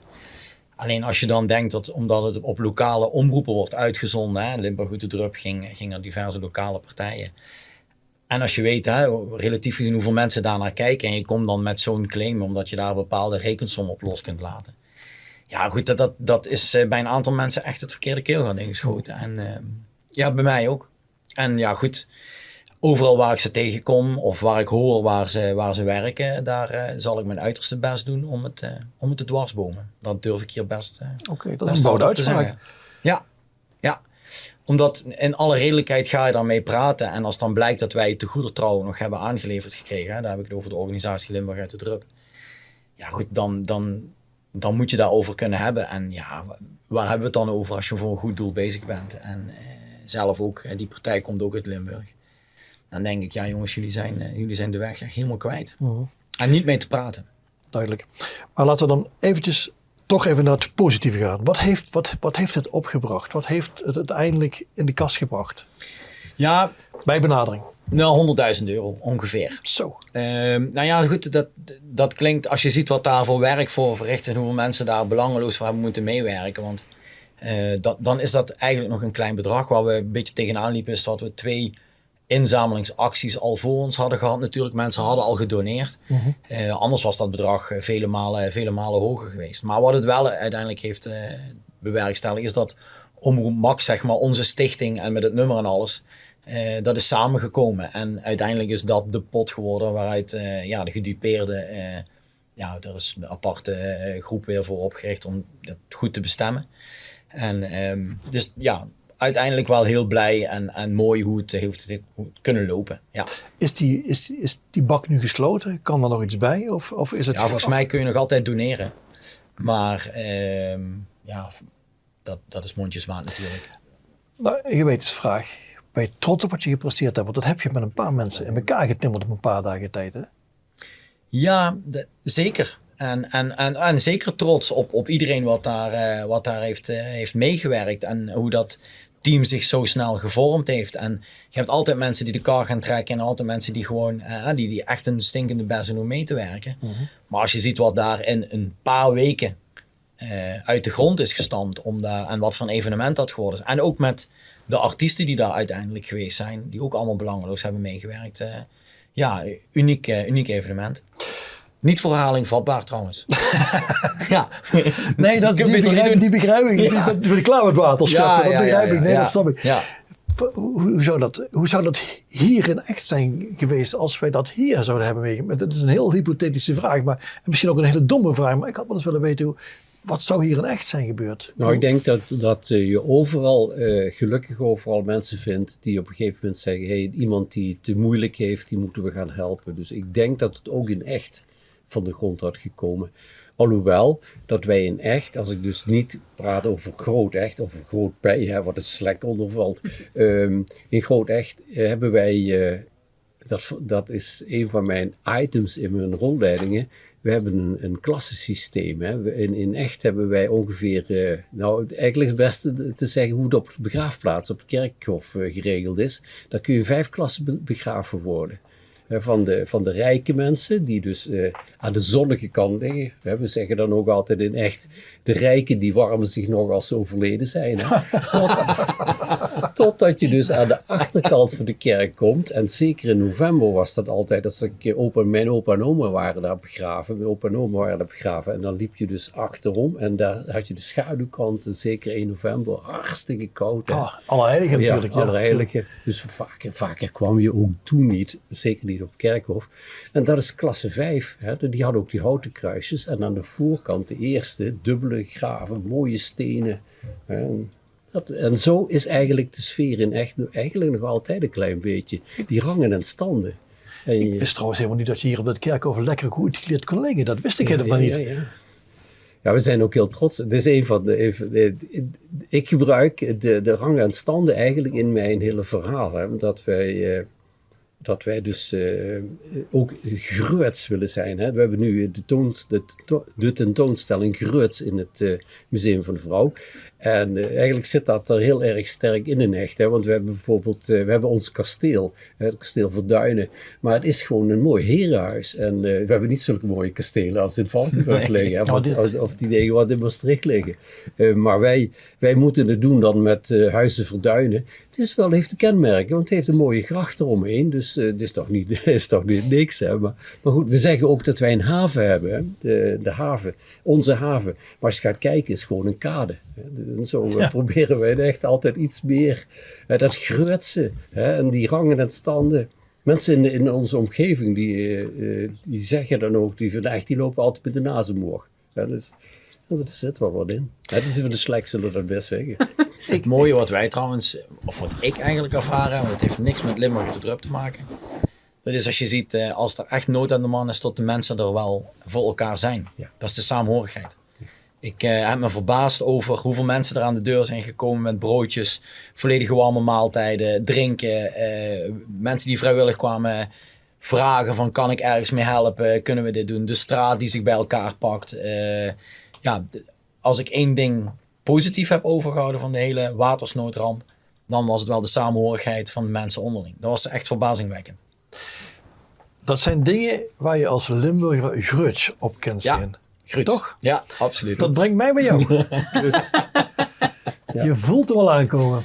Alleen als je dan denkt dat omdat het op lokale omroepen wordt uitgezonden, hè, Limburg Goed de Drup ging naar diverse lokale partijen. En als je weet, relatief gezien hoeveel mensen daar naar kijken en je komt dan met zo'n claim omdat je daar een bepaalde rekensom op los kunt laten. Ja goed, dat is bij een aantal mensen echt het verkeerde keelgat ingeschoten. En bij mij ook. En ja goed, overal waar ik ze tegenkom of waar ik hoor waar ze werken, daar zal ik mijn uiterste best doen om het te dwarsbomen. Dat durf ik hier best Oké, dat is een bouwde uitspraak. Ja. Omdat in alle redelijkheid ga je daarmee praten. En als dan blijkt dat wij het te goeder trouw nog hebben aangeleverd gekregen. Hè, daar heb ik het over de organisatie Limburg uit de Drup. Ja goed, dan moet je daarover kunnen hebben. En ja, waar hebben we het dan over als je voor een goed doel bezig bent? En zelf ook, die partij komt ook uit Limburg. Dan denk ik, ja jongens, jullie zijn de weg echt helemaal kwijt. En niet mee te praten. Duidelijk. Maar laten we dan eventjes toch even naar het positieve gaan. Wat heeft het opgebracht? Wat heeft het uiteindelijk in de kas gebracht? Ja, bij benadering. Nou, €100.000 ongeveer. Zo. Goed, dat klinkt, als je ziet wat daar voor werk voor verricht en hoeveel mensen daar belangeloos voor hebben moeten meewerken. Want dan is dat eigenlijk nog een klein bedrag. Waar we een beetje tegenaan liepen is dat we 2 inzamelingsacties al voor ons hadden gehad. Natuurlijk, mensen hadden al gedoneerd. Anders was dat bedrag vele malen hoger geweest. Maar wat het wel uiteindelijk heeft bewerkstelligd is dat Omroep Max, zeg maar, onze stichting en met het nummer en alles, dat is samengekomen. En uiteindelijk is dat de pot geworden waaruit de gedupeerden, er is een aparte groep weer voor opgericht om dat goed te bestemmen. En dus ja, uiteindelijk wel heel blij en mooi hoe het heeft kunnen lopen. Ja. Is die bak nu gesloten? Kan er nog iets bij? Of is het volgens mij kun je nog altijd doneren. Maar dat is mondjesmaat natuurlijk. Nou, een gewetensvraag. Ben je trots op wat je gepresteerd hebt? Want dat heb je met een paar mensen in elkaar getimmerd op een paar dagen tijd. Hè? Ja, zeker. En zeker trots op iedereen wat daar heeft meegewerkt. En hoe dat team zich zo snel gevormd heeft. En je hebt altijd mensen die de kar gaan trekken. En altijd mensen die gewoon die echt een stinkende best doen om mee te werken. Maar als je ziet wat daar in een paar weken uit de grond is gestampt. En wat voor een evenement dat geworden is. En ook met de artiesten die daar uiteindelijk geweest zijn. Die ook allemaal belangeloos hebben meegewerkt. Uniek evenement. Niet voor herhaling vatbaar trouwens. Ja. Nee, die begrijp ik. Ja. Ik ben klaar met waterschap. Dat begrijp ik. Nee, dat snap ik. Ja. Hoe zou dat hier in echt zijn geweest als wij dat hier zouden hebben meegemaakt? Dat is een heel hypothetische vraag. Maar misschien ook een hele domme vraag. Maar ik had wel eens willen weten wat zou hier in echt zijn gebeurd? Nou, ik denk dat je overal, gelukkig overal mensen vindt die op een gegeven moment zeggen, hey, iemand die het te moeilijk heeft, die moeten we gaan helpen. Dus ik denk dat het ook in echt van de grond had gekomen. Alhoewel dat wij in echt, als ik dus niet praat over groot echt of groot bij, wat het slek ondervalt. In groot echt hebben wij, dat is een van mijn items in mijn rolleidingen. We hebben een klassensysteem. Hè. In echt hebben wij ongeveer, eigenlijk is het beste te zeggen hoe het op de begraafplaats, op het kerkhof geregeld is. Daar kun je 5 klassen begraven worden. Van de rijke mensen, die dus aan de zonnige kant liggen. We zeggen dan ook altijd in echt, de rijken die warmen zich nog als ze overleden zijn. Hè. Totdat je dus aan de achterkant van de kerk komt. En zeker in november was dat altijd, als mijn opa en oma waren daar begraven. Mijn opa en oma waren daar begraven. En dan liep je dus achterom. En daar had je de schaduwkant, zeker 1 november, hartstikke koud. Allerheiligen natuurlijk. Ja, Allerheiligen. Dus vaker kwam je ook toen niet, zeker niet op kerkhof. En dat is klasse 5. Hè. Die hadden ook die houten kruisjes. En aan de voorkant de eerste, dubbele graven, mooie stenen. En zo is eigenlijk de sfeer in echt eigenlijk nog altijd een klein beetje. Die rangen en standen. Ik wist trouwens helemaal niet dat je hier op het Kerkhof lekker goed gekleed kon liggen. Dat wist ik helemaal niet. Ja, we zijn ook heel trots. Het is een van ik gebruik de rangen en standen eigenlijk in mijn hele verhaal. Hè, dat wij dus ook groots willen zijn. Hè. We hebben nu de tentoonstelling Groots in het Museum van de Vrouw. En eigenlijk zit dat er heel erg sterk in echt. Hè. Want we hebben bijvoorbeeld we hebben ons kasteel, het kasteel Verduinen. Maar het is gewoon een mooi herenhuis. En we hebben niet zulke mooie kastelen als in Valkenburg liggen. Hè, of die dingen wat in Maastricht liggen. Maar wij moeten het doen dan met Huizen Verduinen. Het is wel, heeft de kenmerken, want het heeft een mooie gracht eromheen. Dus het is toch niet niks. Hè. Maar goed, we zeggen ook dat wij een haven hebben. Hè. De haven, onze haven. Maar als je gaat kijken, is het gewoon een kade. En zo proberen wij echt altijd iets meer. Dat grootse en die rangen en standen. Mensen in onze omgeving die zeggen dan ook, die lopen altijd met de nazenmoor. Ja, dus, er zit wel wat in. Dat is van de slecht, zullen we dat best zeggen. Het mooie wat wij trouwens, of wat ik eigenlijk ervaren, want het heeft niks met Limburg te Drup te maken. Dat is als je ziet, als er echt nood aan de man is, dat de mensen er wel voor elkaar zijn. Ja. Dat is de saamhorigheid. Ik heb me verbaasd over hoeveel mensen er aan de deur zijn gekomen met broodjes, volledige warme maaltijden, drinken. Mensen die vrijwillig kwamen vragen van kan ik ergens mee helpen, kunnen we dit doen. De straat die zich bij elkaar pakt. Als ik één ding positief heb overgehouden van de hele watersnoodramp, dan was het wel de saamhorigheid van de mensen onderling. Dat was echt verbazingwekkend. Dat zijn dingen waar je als Limburger groots op kunt zien. Gruut. Toch? Ja, absoluut. Dat brengt mij bij jou. Je voelt hem al aankomen.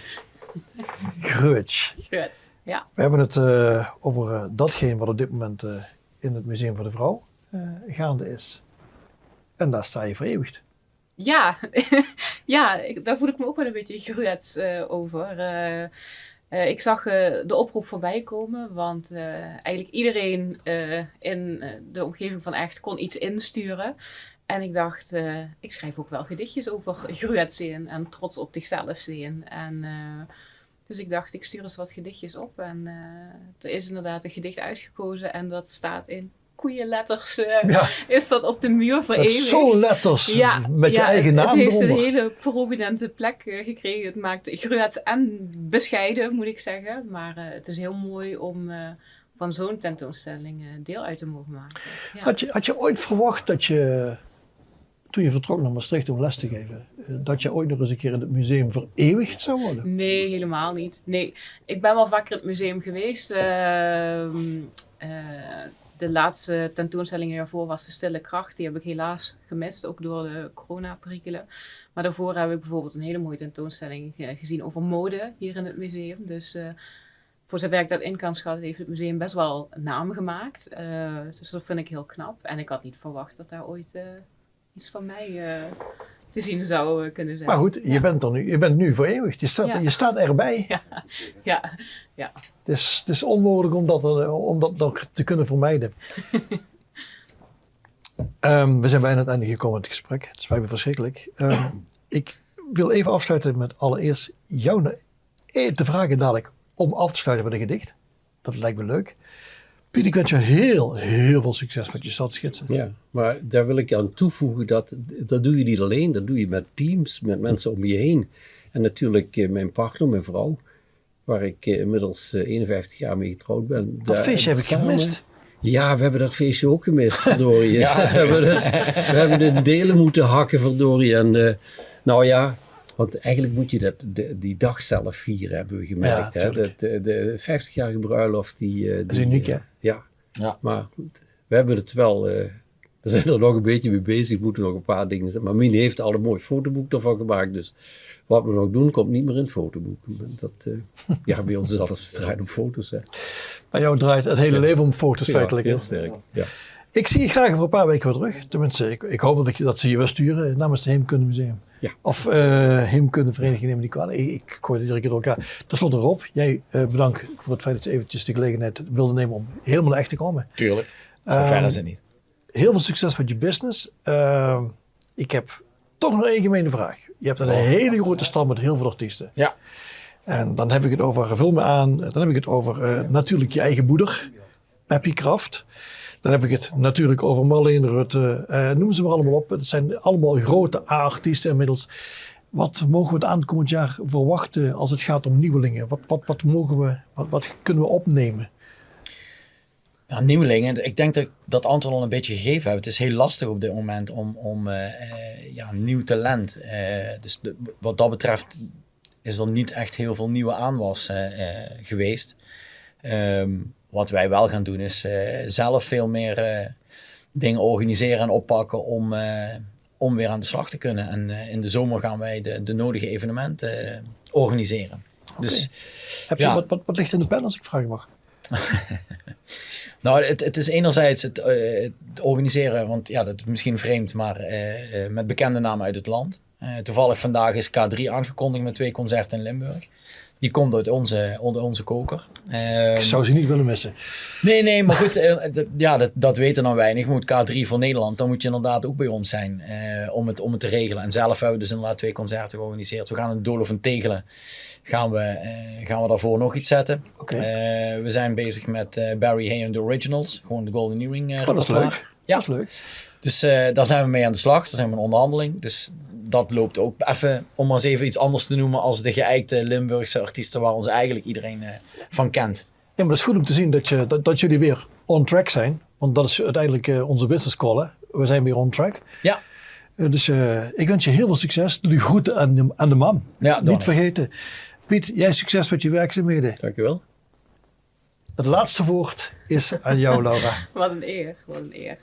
Groots. Groots, ja. We hebben het over datgene wat op dit moment in het Museum voor de Vrouw gaande is. En daar sta je vereeuwigd. Ja, daar voel ik me ook wel een beetje groots over. Ik zag de oproep voorbij komen, want eigenlijk iedereen in de omgeving van Echt kon iets insturen. En ik dacht, ik schrijf ook wel gedichtjes over groots zijn en trots op zichzelf zijn. En dus ik dacht, ik stuur eens wat gedichtjes op. En er is inderdaad een gedicht uitgekozen en dat staat in koeienletters. Is dat op de muur vereeuwigd. Zo'n letters met je eigen naam eronder. Het heeft een hele prominente plek gekregen. Het maakt groots en bescheiden, moet ik zeggen. Maar het is heel mooi om van zo'n tentoonstelling deel uit te mogen maken. Ja. Had je ooit verwacht dat je, toen je vertrok naar Maastricht om les te geven, dat je ooit nog eens een keer in het museum vereeuwigd zou worden? Nee, helemaal niet. Nee, ik ben wel vaker in het museum geweest. De laatste tentoonstelling hiervoor was De Stille Kracht. Die heb ik helaas gemist, ook door de coronaperikelen. Maar daarvoor heb ik bijvoorbeeld een hele mooie tentoonstelling gezien over mode hier in het museum. Dus voor zover ik dat in kan schatten, heeft het museum best wel naam gemaakt. Dus dat vind ik heel knap. En ik had niet verwacht dat daar ooit iets van mij te zien zou kunnen zijn. Maar goed, je bent nu vereeuwigd. Je staat erbij. Ja. Het is onmogelijk om dat nog te kunnen vermijden. We zijn bijna aan het einde gekomen in het gesprek. Het spijt me verschrikkelijk. Ik wil even afsluiten met allereerst jou te vragen dadelijk om af te sluiten met een gedicht. Dat lijkt me leuk. Piet, ik wens je heel, heel veel succes met je stadschetsen. Ja, maar daar wil ik aan toevoegen dat doe je niet alleen. Dat doe je met teams, met mensen om je heen. En natuurlijk mijn partner, mijn vrouw, waar ik inmiddels 51 jaar mee getrouwd ben. Dat feestje heb ik gemist. Ja, we hebben dat feestje ook gemist, verdorie. We hebben het delen moeten hakken, verdorie. En want eigenlijk moet je die dag zelf vieren, hebben we gemerkt. Ja, hè? De 50-jarige bruiloft. Dat is uniek, hè? Ja, maar goed, we hebben het wel... we zijn er nog een beetje mee bezig, moeten nog een paar dingen zeggen. Maar Mien heeft al een mooi fotoboek ervan gemaakt. Dus wat we nog doen, komt niet meer in het fotoboek. Bij ons is alles draait om foto's. Hè. Bij jou draait het hele leven om foto's feitelijk. Heel sterk, ja. Ik zie je graag over een paar weken weer terug. Tenminste, ik hoop dat ze je wel sturen namens het Heemkundemuseum. Ja. Of Heemkundevereniging, neem me niet kwalijk. Ik gooi het iedere keer door elkaar. Ten slotte Rob, jij bedankt voor het feit dat je eventjes de gelegenheid wilde nemen om helemaal echt te komen. Tuurlijk, zover is het niet. Heel veel succes met je business. Ik heb toch nog één gemene vraag. Je hebt een hele grote stand met heel veel artiesten. Ja. En dan heb ik het over, vul me aan, dan heb ik het over natuurlijk je eigen moeder. Peppy Kraft. Dan heb ik het natuurlijk over Marleen Rutte. Noem ze maar allemaal op. Het zijn allemaal grote A-artiesten inmiddels. Wat mogen we het aankomend jaar verwachten als het gaat om nieuwelingen? Wat kunnen we opnemen? Ja, nieuwelingen, ik denk dat ik dat antwoord al een beetje gegeven heb. Het is heel lastig op dit moment om nieuw talent. Dus wat dat betreft is er niet echt heel veel nieuwe aanwas geweest. Wat wij wel gaan doen is zelf veel meer dingen organiseren en oppakken om weer aan de slag te kunnen. En in de zomer gaan wij de nodige evenementen organiseren. Okay. Dus, Wat ligt in de pen als ik vragen mag? Nou, het is enerzijds het organiseren, want ja, dat is misschien vreemd, maar met bekende namen uit het land. Toevallig vandaag is K3 aangekondigd met 2 concerten in Limburg. Die komt uit onze koker. Ik zou ze niet willen missen. Nee, maar goed, dat weten dan weinig. Moet K3 voor Nederland, dan moet je inderdaad ook bij ons zijn om het te regelen. En zelf hebben we dus inderdaad 2 concerten georganiseerd. We gaan in Dolen van Tegelen, gaan we daarvoor nog iets zetten. Okay. We zijn bezig met Barry Hay and the Originals, gewoon de Golden Earring. Dat is leuk. Ja. Dat is leuk. Dus daar zijn we mee aan de slag. Daar zijn we in onderhandeling. Dus dat loopt ook even, om maar eens even iets anders te noemen als de geëikte Limburgse artiesten waar ons eigenlijk iedereen van kent. Ja, maar dat is goed om te zien dat jullie weer on track zijn. Want dat is uiteindelijk onze business call. Hè? We zijn weer on track. Ja. Dus ik wens je heel veel succes. Doe die groeten aan de man. Ja, niet vergeten. Piet, jij succes met je werkzaamheden. Dankjewel. Het laatste woord is aan jou, Laura. Wat een eer, wat een eer.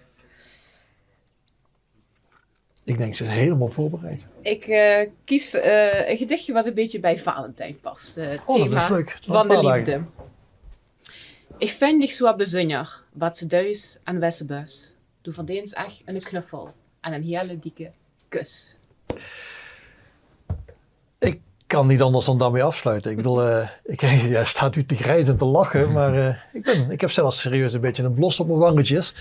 Ik denk, ze is helemaal voorbereid. Ik kies een gedichtje wat een beetje bij Valentijn past. Het dat thema is leuk. van de liefde. Ik vind dich zo bijzonder, wat ze thuis en wessenbus. Du verdienst echt een knuffel en een hele dikke kus. Ik kan niet anders dan daarmee afsluiten. Ik bedoel, jij staat u te grijzen en te lachen, maar ik heb zelfs serieus een beetje een blos op mijn wangetjes.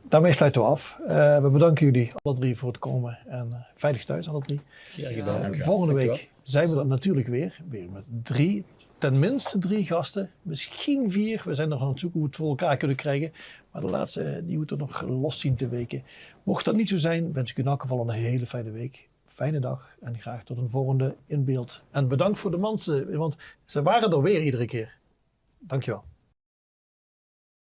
Daarmee sluiten we af. We bedanken jullie alle 3 voor het komen en veilig thuis alle 3. Ja, gedaan. Volgende week zijn we er natuurlijk weer met tenminste 3 gasten, misschien 4. We zijn nog aan het zoeken hoe we het voor elkaar kunnen krijgen. Maar de laatste, die moeten nog los zien te weken. Mocht dat niet zo zijn, wens ik u in elk geval een hele fijne week. Fijne dag en graag tot een volgende In Beeld. En bedankt voor de mensen, want ze waren er weer iedere keer. Dankjewel.